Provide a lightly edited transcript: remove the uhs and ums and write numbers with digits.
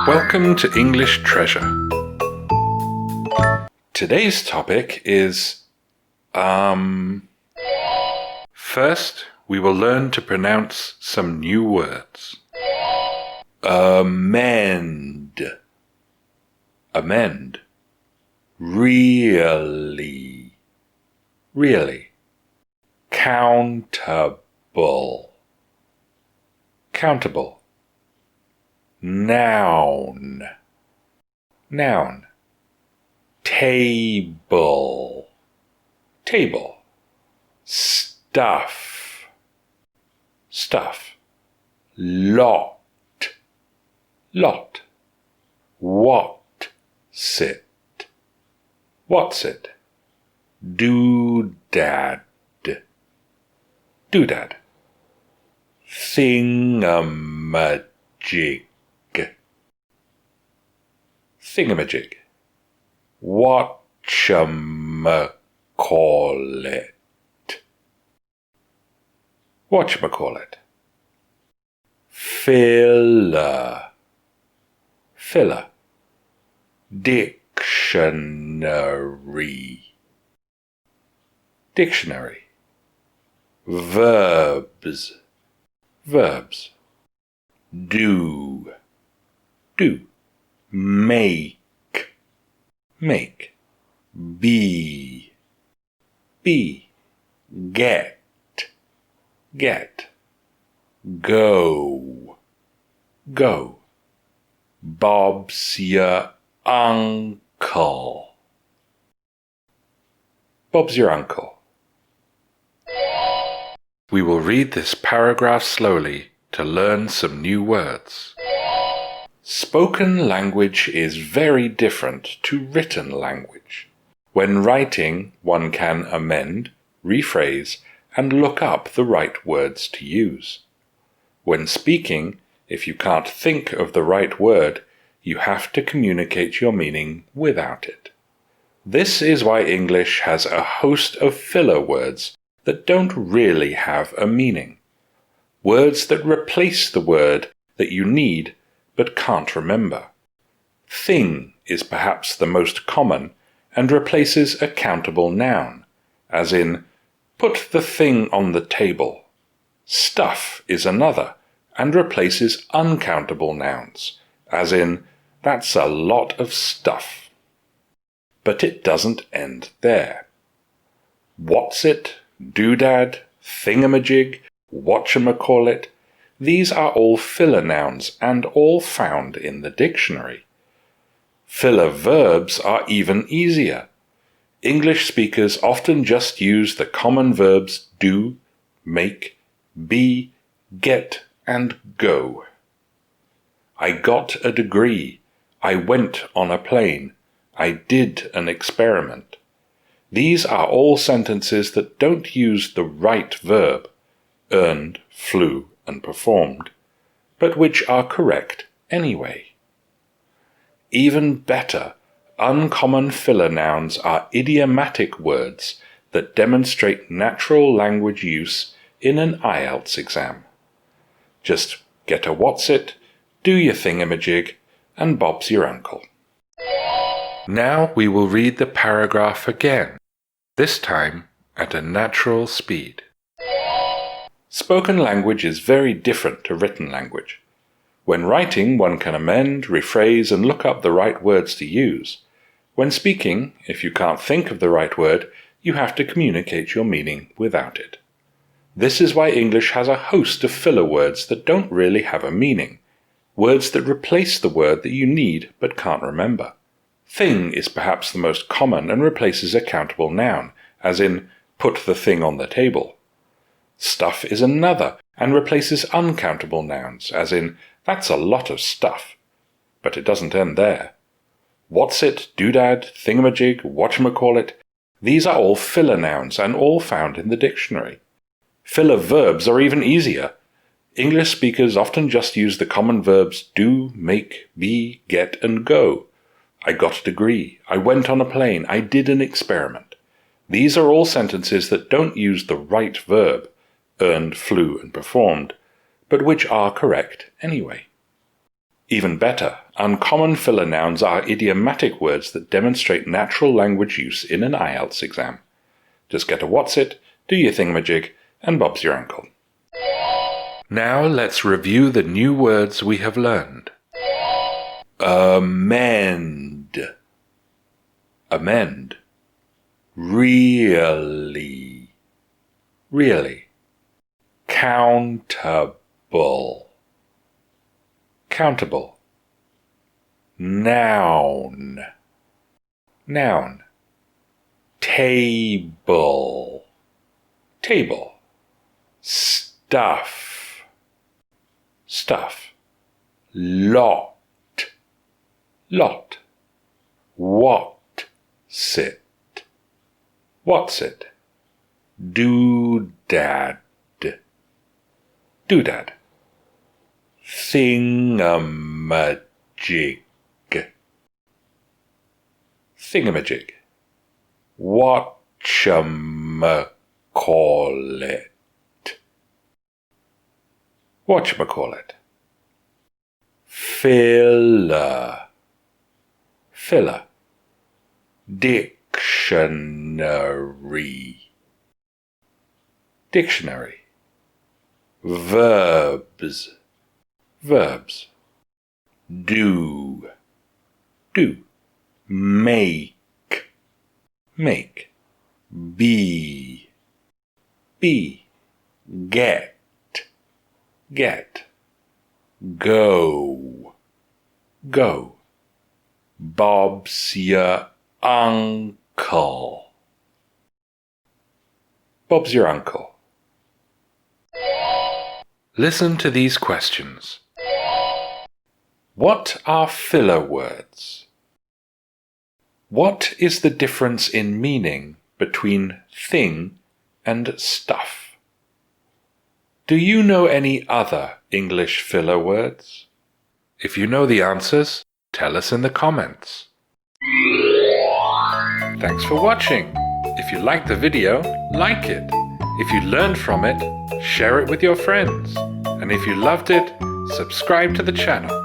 Welcome to English Treasure. Today's topic is First, we will learn to pronounce some new words. Amend. Amend. Really. Really. Countable. Countable. Noun. Noun. Table. Table. Stuff. Stuff. Lot. Lot. Whatsit. Whatsit. Doodad. Doodad. Thingamajig. Thingamajig. Whatchamacallit. Whatchamacallit. Filler. Filler. Dictionary. Dictionary. Verbs. Verbs. Do. Do. Make. Make. Be. Be. Get. Get. Go. Go. Bob's your uncle. Bob's your uncle. We will read this paragraph slowly to learn some new words. Spoken language is very different to written language. When writing, one can amend, rephrase, and look up the right words to use. When speaking, if you can't think of the right word, you have to communicate your meaning without it. This is why English has a host of filler words that don't really have a meaning. Words that replace the word that you need but can't remember. Thing is perhaps the most common and replaces a countable noun, as in, put the thing on the table. Stuff is another and replaces uncountable nouns, as in, that's a lot of stuff. But it doesn't end there. Whatsit, doodad, thingamajig, whatchamacallit, these are all filler nouns and all found in the dictionary. Filler verbs are even easier. English speakers often just use the common verbs do, make, be, get, and go. I got a degree. I went on a plane. I did an experiment. These are all sentences that don't use the right verb, earned, flew, and performed, but which are correct anyway. Even better, uncommon filler nouns are idiomatic words that demonstrate natural language use in an IELTS exam. Just get a Whatsit, do your thingamajig, and Bob's your uncle. Now we will read the paragraph again, this time at a natural speed. Spoken language is very different to written language. When writing, one can amend, rephrase, and look up the right words to use. When speaking, if you can't think of the right word, you have to communicate your meaning without it. This is why English has a host of filler words that don't really have a meaning, words that replace the word that you need but can't remember. Thing is perhaps the most common and replaces a countable noun, as in, put the thing on the table. Stuff is another and replaces uncountable nouns, as in, that's a lot of stuff. But it doesn't end there. Whatsit, doodad, thingamajig, whatchamacallit, these are all filler nouns and all found in the dictionary. Filler verbs are even easier. English speakers often just use the common verbs do, make, be, get, and go. I got a degree. I went on a plane. I did an experiment. These are all sentences that don't use the right verb, earned, flew, and performed, but which are correct anyway. Even better, uncommon filler nouns are idiomatic words that demonstrate natural language use in an IELTS exam. Just get a Whatsit, do your thingamajig, and Bob's your uncle. Now let's review the new words we have learned. Amend. Amend. Really. Really. Countable. Countable. Noun. Noun. Table. Table. Stuff. Stuff. Lot. Lot. Whatsit. Whatsit. Doodad. Doodad. Thingamajig. Thingamajig. Whatchamacallit. Whatchamacallit. Filler. Filler. Dictionary. Dictionary. Verbs. Verbs. Do. Do. Make. Make. Be. Be. Get. Get. Go. Go. Bob's your uncle. Bob's your uncle. Listen to these questions. What are filler words? What is the difference in meaning between thing and stuff? Do you know any other English filler words? If you know the answers, tell us in the comments. Thanks for watching. If you liked the video, like it. If you learned from it, share it with your friends. And if you loved it, subscribe to the channel.